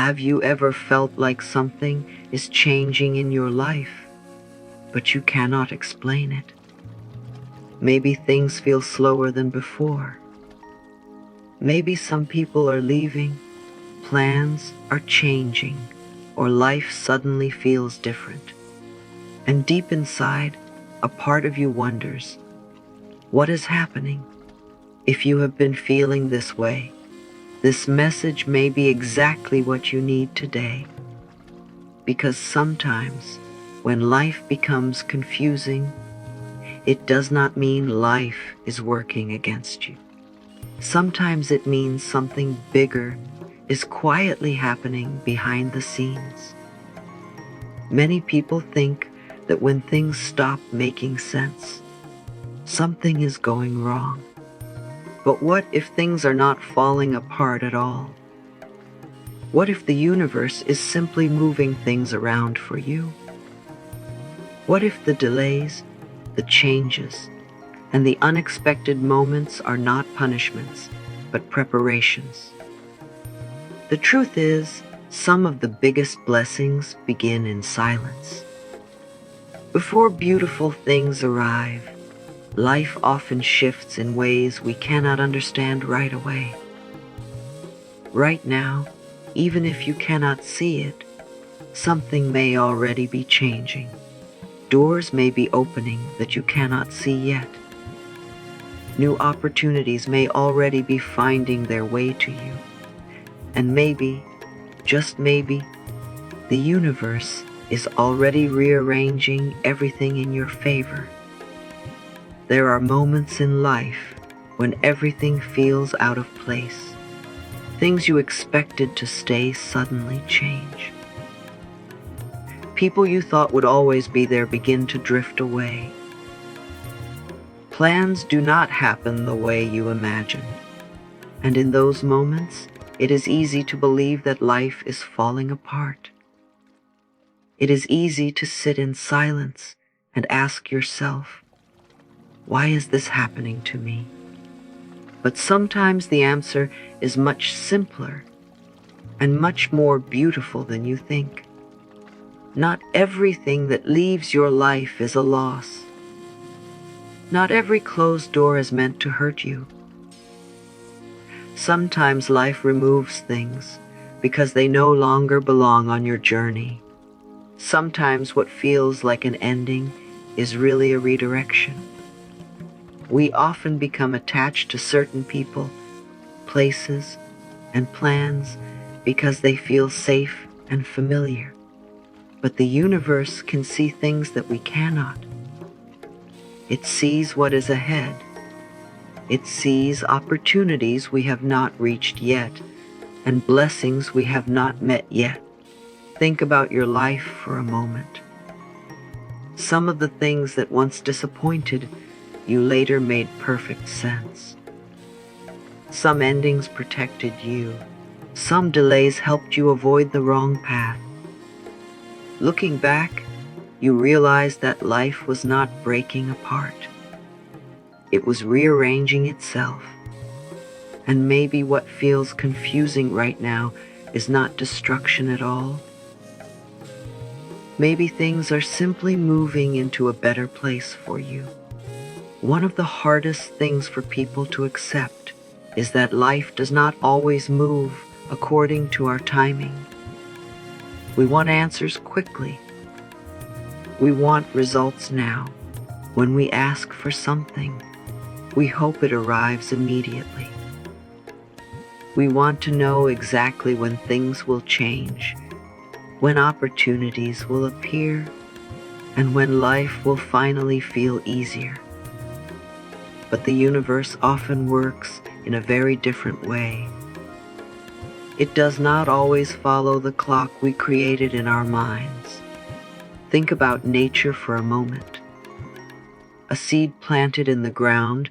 Have you ever felt like something is changing in your life, but you cannot explain it? Maybe things feel slower than before. Maybe some people are leaving, plans are changing, or life suddenly feels different. And deep inside, a part of you wonders, what is happening? If you have been feeling this way, this message may be exactly what you need today. Because sometimes, when life becomes confusing, it does not mean life is working against you. Sometimes it means something bigger is quietly happening behind the scenes. Many people think that when things stop making sense, something is going wrong. But what if things are not falling apart at all? What if the universe is simply moving things around for you? What if the delays, the changes, and the unexpected moments are not punishments, but preparations? The truth is, some of the biggest blessings begin in silence. Before beautiful things arrive, life often shifts in ways we cannot understand right away. Right now, even if you cannot see it, something may already be changing. Doors may be opening that you cannot see yet. New opportunities may already be finding their way to you. And maybe, just maybe, the universe is already rearranging everything in your favor. There are moments in life when everything feels out of place. Things you expected to stay suddenly change. People you thought would always be there begin to drift away. Plans do not happen the way you imagined. And in those moments, it is easy to believe that life is falling apart. It is easy to sit in silence and ask yourself, why is this happening to me? But sometimes the answer is much simpler and much more beautiful than you think. Not everything that leaves your life is a loss. Not every closed door is meant to hurt you. Sometimes life removes things because they no longer belong on your journey. Sometimes what feels like an ending is really a redirection. We often become attached to certain people, places, and plans because they feel safe and familiar. But the universe can see things that we cannot. It sees what is ahead. It sees opportunities we have not reached yet and blessings we have not met yet. Think about your life for a moment. Some of the things that once disappointed you later made perfect sense. Some endings protected you. Some delays helped you avoid the wrong path. Looking back, you realize that life was not breaking apart. It was rearranging itself. And maybe what feels confusing right now is not destruction at all. Maybe things are simply moving into a better place for you. One of the hardest things for people to accept is that life does not always move according to our timing. We want answers quickly. We want results now. When we ask for something, we hope it arrives immediately. We want to know exactly when things will change, when opportunities will appear, and when life will finally feel easier. But the universe often works in a very different way. It does not always follow the clock we created in our minds. Think about nature for a moment. A seed planted in the ground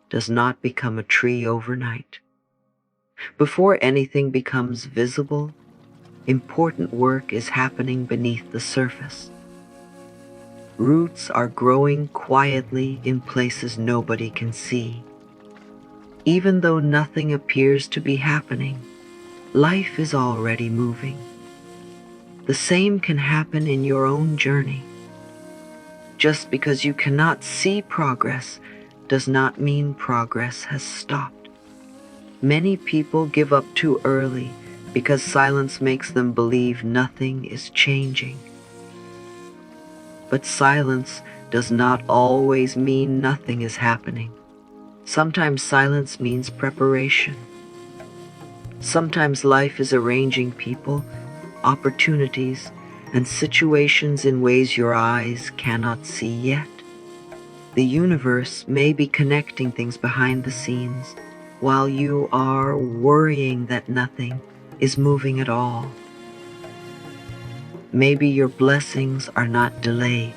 does not become a tree overnight. Before anything becomes visible, important work is happening beneath the surface. Roots are growing quietly in places nobody can see. Even though nothing appears to be happening, life is already moving. The same can happen in your own journey. Just because you cannot see progress does not mean progress has stopped. Many people give up too early because silence makes them believe nothing is changing. But silence does not always mean nothing is happening. Sometimes silence means preparation. Sometimes life is arranging people, opportunities, and situations in ways your eyes cannot see yet. The universe may be connecting things behind the scenes while you are worrying that nothing is moving at all. Maybe your blessings are not delayed.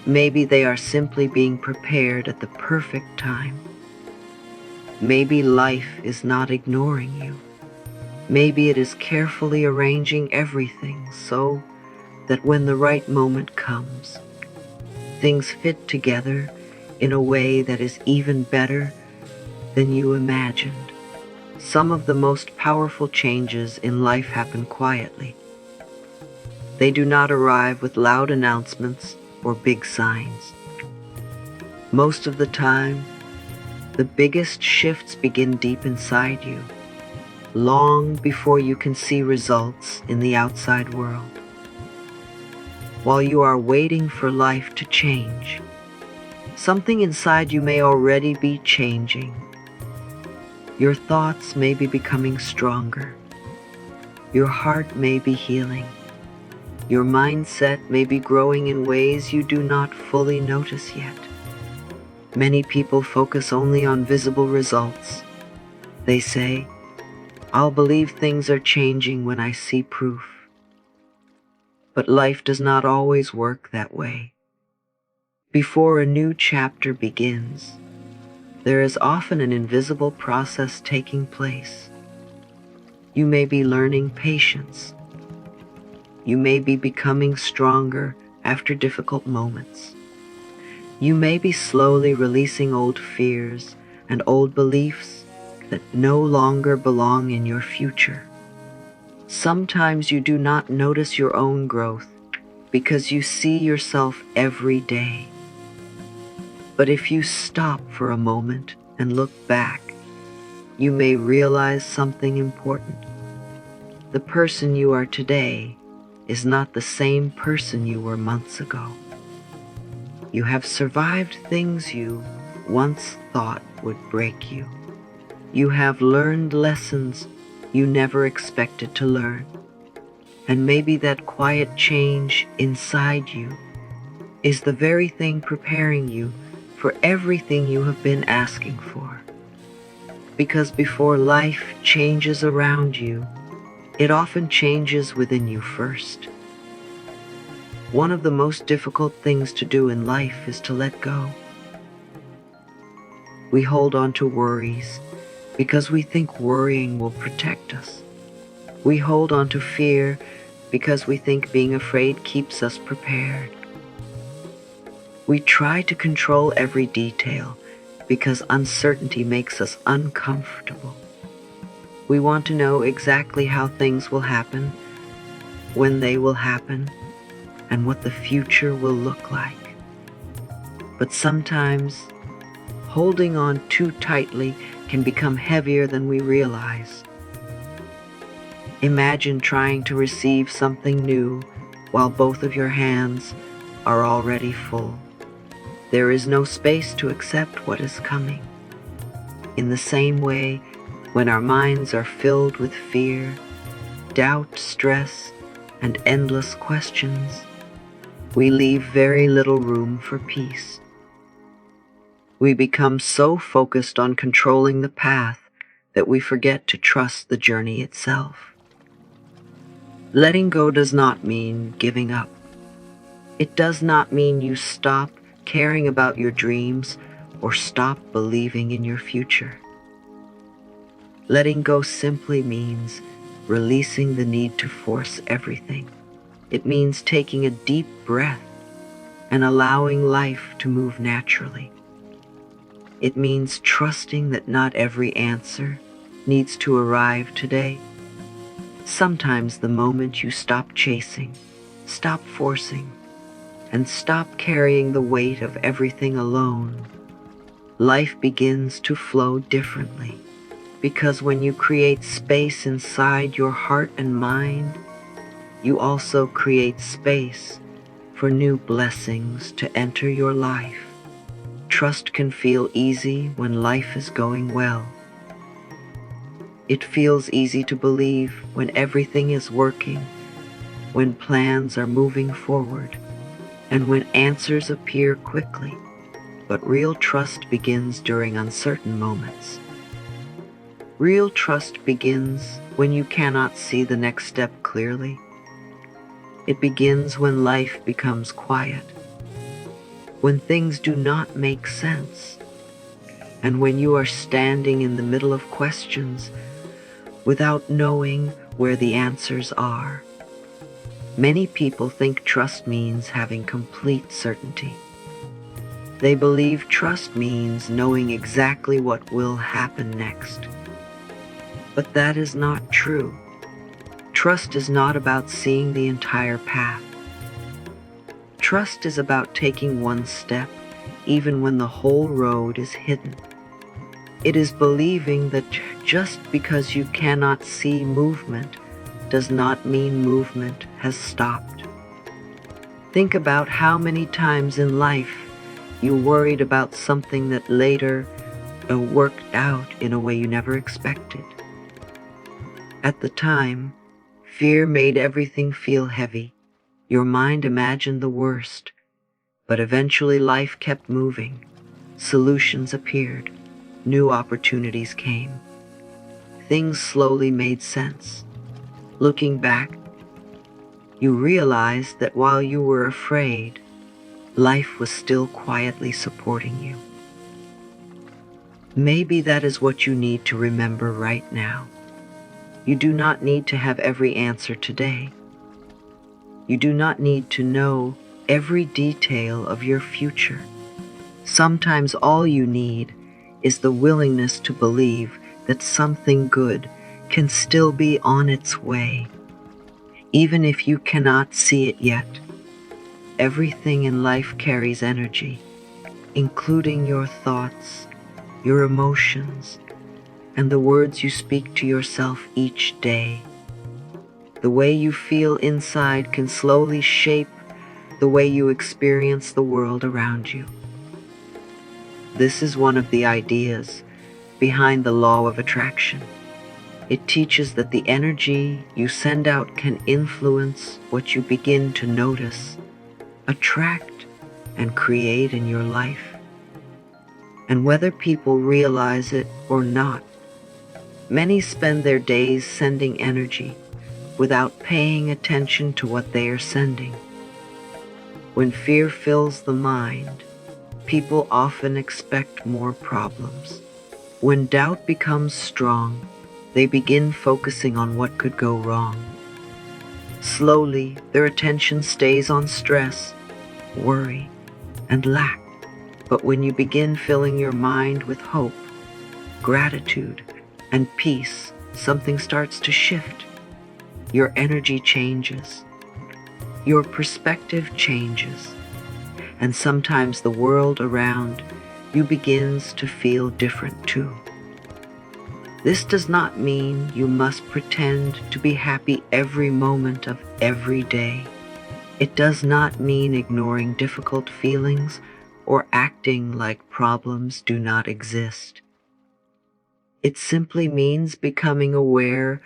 Maybe they are simply being prepared at the perfect time. Maybe life is not ignoring you. Maybe it is carefully arranging everything so that when the right moment comes, things fit together in a way that is even better than you imagined. Some of the most powerful changes in life happen quietly. They do not arrive with loud announcements or big signs. Most of the time, the biggest shifts begin deep inside you, long before you can see results in the outside world. While you are waiting for life to change, something inside you may already be changing. Your thoughts may be becoming stronger. Your heart may be healing. Your mindset may be growing in ways you do not fully notice yet. Many people focus only on visible results. They say, "I'll believe things are changing when I see proof." But life does not always work that way. Before a new chapter begins, there is often an invisible process taking place. You may be learning patience. You may be becoming stronger after difficult moments. You may be slowly releasing old fears and old beliefs that no longer belong in your future. Sometimes you do not notice your own growth because you see yourself every day. But if you stop for a moment and look back, you may realize something important. The person you are today is not the same person you were months ago. You have survived things you once thought would break you. You have learned lessons you never expected to learn. And maybe that quiet change inside you is the very thing preparing you for everything you have been asking for. Because before life changes around you, it often changes within you first. One of the most difficult things to do in life is to let go. We hold on to worries because we think worrying will protect us. We hold on to fear because we think being afraid keeps us prepared. We try to control every detail because uncertainty makes us uncomfortable. We want to know exactly how things will happen, when they will happen, and what the future will look like. But sometimes, holding on too tightly can become heavier than we realize. Imagine trying to receive something new while both of your hands are already full. There is no space to accept what is coming. In the same way, when our minds are filled with fear, doubt, stress, and endless questions, we leave very little room for peace. We become so focused on controlling the path that we forget to trust the journey itself. Letting go does not mean giving up. It does not mean you stop caring about your dreams or stop believing in your future. Letting go simply means releasing the need to force everything. It means taking a deep breath and allowing life to move naturally. It means trusting that not every answer needs to arrive today. Sometimes the moment you stop chasing, stop forcing, and stop carrying the weight of everything alone, life begins to flow differently. Because when you create space inside your heart and mind, you also create space for new blessings to enter your life. Trust can feel easy when life is going well. It feels easy to believe when everything is working, when plans are moving forward, and when answers appear quickly. But real trust begins during uncertain moments. Real trust begins when you cannot see the next step clearly. It begins when life becomes quiet, when things do not make sense, and when you are standing in the middle of questions without knowing where the answers are. Many people think trust means having complete certainty. They believe trust means knowing exactly what will happen next. But that is not true. Trust is not about seeing the entire path. Trust is about taking one step, even when the whole road is hidden. It is believing that just because you cannot see movement does not mean movement has stopped. Think about how many times in life you worried about something that later worked out in a way you never expected. At the time, fear made everything feel heavy. Your mind imagined the worst, but eventually life kept moving. Solutions appeared. New opportunities came. Things slowly made sense. Looking back, you realized that while you were afraid, life was still quietly supporting you. Maybe that is what you need to remember right now. You do not need to have every answer today. You do not need to know every detail of your future. Sometimes all you need is the willingness to believe that something good can still be on its way, even if you cannot see it yet. Everything in life carries energy, including your thoughts, your emotions, and the words you speak to yourself each day. The way you feel inside can slowly shape the way you experience the world around you. This is one of the ideas behind the law of attraction. It teaches that the energy you send out can influence what you begin to notice, attract, and create in your life. And whether people realize it or not, many spend their days sending energy without paying attention to what they are sending. When fear fills the mind, people often expect more problems. When doubt becomes strong, they begin focusing on what could go wrong. Slowly, their attention stays on stress, worry, and lack. But when you begin filling your mind with hope, gratitude, and peace, something starts to shift. Your energy changes. Your perspective changes. And sometimes the world around you begins to feel different too. This does not mean you must pretend to be happy every moment of every day. It does not mean ignoring difficult feelings or acting like problems do not exist. It simply means becoming aware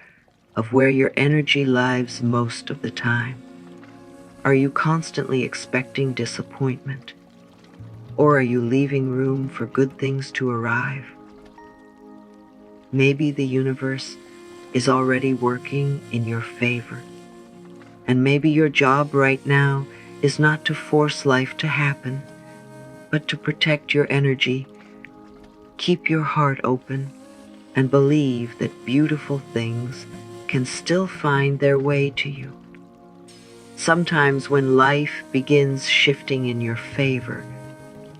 of where your energy lies most of the time. Are you constantly expecting disappointment? Or are you leaving room for good things to arrive? Maybe the universe is already working in your favor. And maybe your job right now is not to force life to happen, but to protect your energy, keep your heart open, and believe that beautiful things can still find their way to you. Sometimes when life begins shifting in your favor,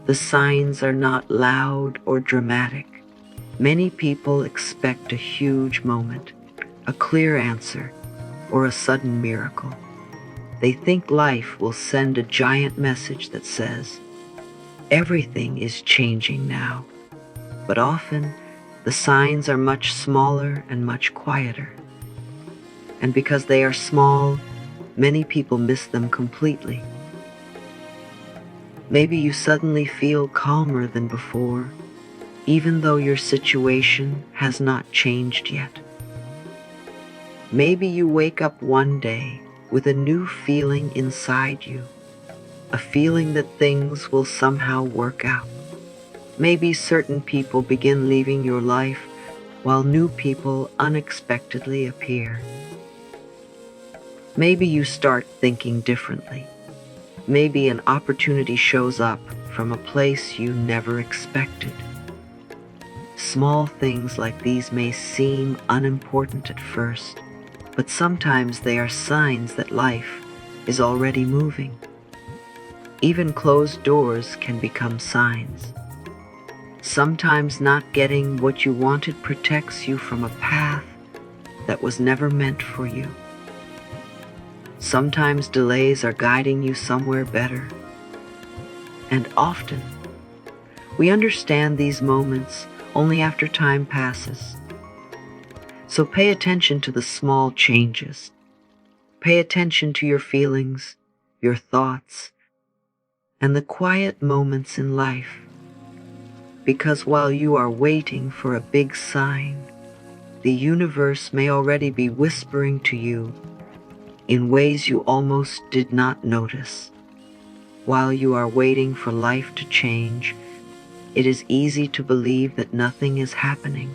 the signs are not loud or dramatic. Many people expect a huge moment, a clear answer, or a sudden miracle. They think life will send a giant message that says, everything is changing now. But often, the signs are much smaller and much quieter. And because they are small, many people miss them completely. Maybe you suddenly feel calmer than before, even though your situation has not changed yet. Maybe you wake up one day with a new feeling inside you, a feeling that things will somehow work out. Maybe certain people begin leaving your life while new people unexpectedly appear. Maybe you start thinking differently. Maybe an opportunity shows up from a place you never expected. Small things like these may seem unimportant at first, but sometimes they are signs that life is already moving. Even closed doors can become signs. Sometimes not getting what you wanted protects you from a path that was never meant for you. Sometimes delays are guiding you somewhere better. And often, we understand these moments only after time passes. So pay attention to the small changes. Pay attention to your feelings, your thoughts, and the quiet moments in life. Because while you are waiting for a big sign, the universe may already be whispering to you in ways you almost did not notice. While you are waiting for life to change, it is easy to believe that nothing is happening.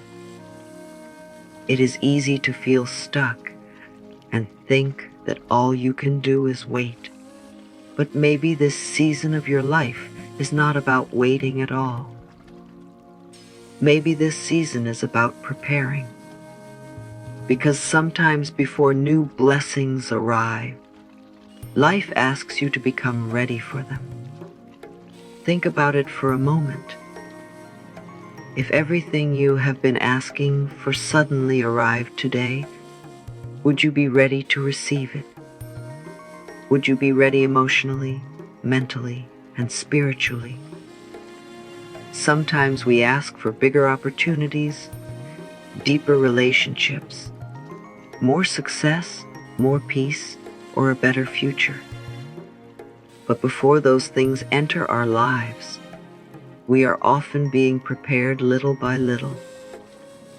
It is easy to feel stuck and think that all you can do is wait. But maybe this season of your life is not about waiting at all. Maybe this season is about preparing. Because sometimes before new blessings arrive, life asks you to become ready for them. Think about it for a moment. If everything you have been asking for suddenly arrived today, would you be ready to receive it? Would you be ready emotionally, mentally, and spiritually? Sometimes we ask for bigger opportunities, deeper relationships, more success, more peace, or a better future. But before those things enter our lives, we are often being prepared little by little.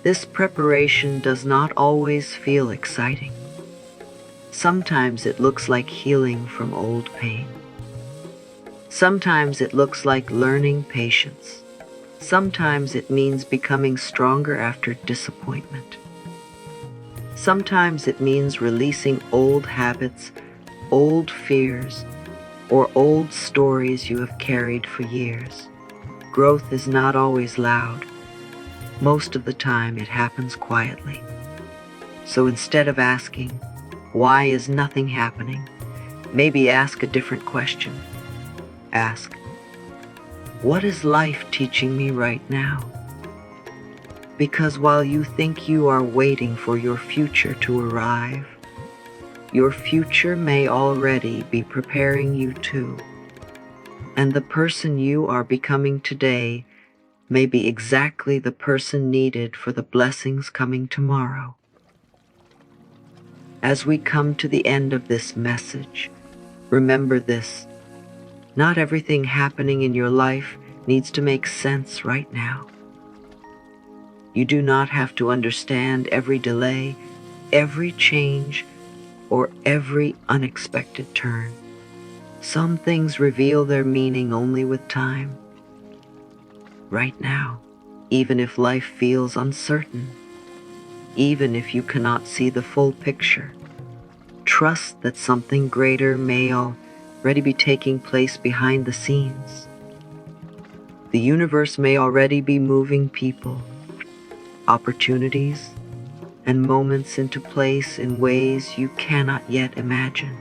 This preparation does not always feel exciting. Sometimes it looks like healing from old pain. Sometimes it looks like learning patience. Sometimes it means becoming stronger after disappointment. Sometimes it means releasing old habits, old fears, or old stories you have carried for years. Growth is not always loud. Most of the time it happens quietly. So instead of asking, why is nothing happening? Maybe ask a different question. Ask, what is life teaching me right now? Because while you think you are waiting for your future to arrive, your future may already be preparing you too. And the person you are becoming today may be exactly the person needed for the blessings coming tomorrow. As we come to the end of this message, remember this: not everything happening in your life needs to make sense right now. You do not have to understand every delay, every change, or every unexpected turn. Some things reveal their meaning only with time. Right now, even if life feels uncertain, even if you cannot see the full picture, trust that something greater may already be taking place behind the scenes. The universe may already be moving people, opportunities, and moments into place in ways you cannot yet imagine.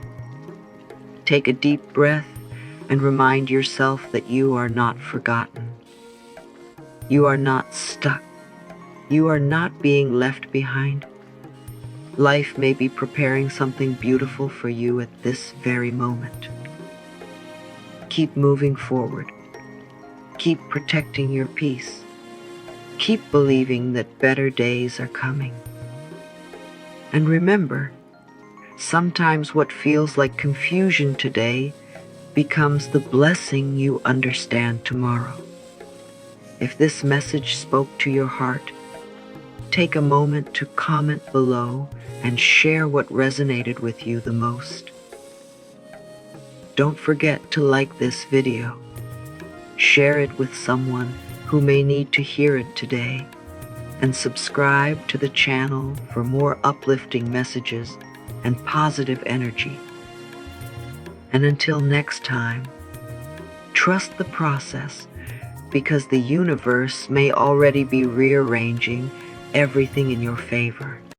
Take a deep breath and remind yourself that you are not forgotten. You are not stuck. You are not being left behind. Life may be preparing something beautiful for you at this very moment. Keep moving forward. Keep protecting your peace. Keep believing that better days are coming. And remember, sometimes what feels like confusion today becomes the blessing you understand tomorrow. If this message spoke to your heart, take a moment to comment below and share what resonated with you the most. Don't forget to like this video. Share it with someone who may need to hear it today, and subscribe to the channel for more uplifting messages and positive energy. And until next time, trust the process, because the universe may already be rearranging everything in your favor.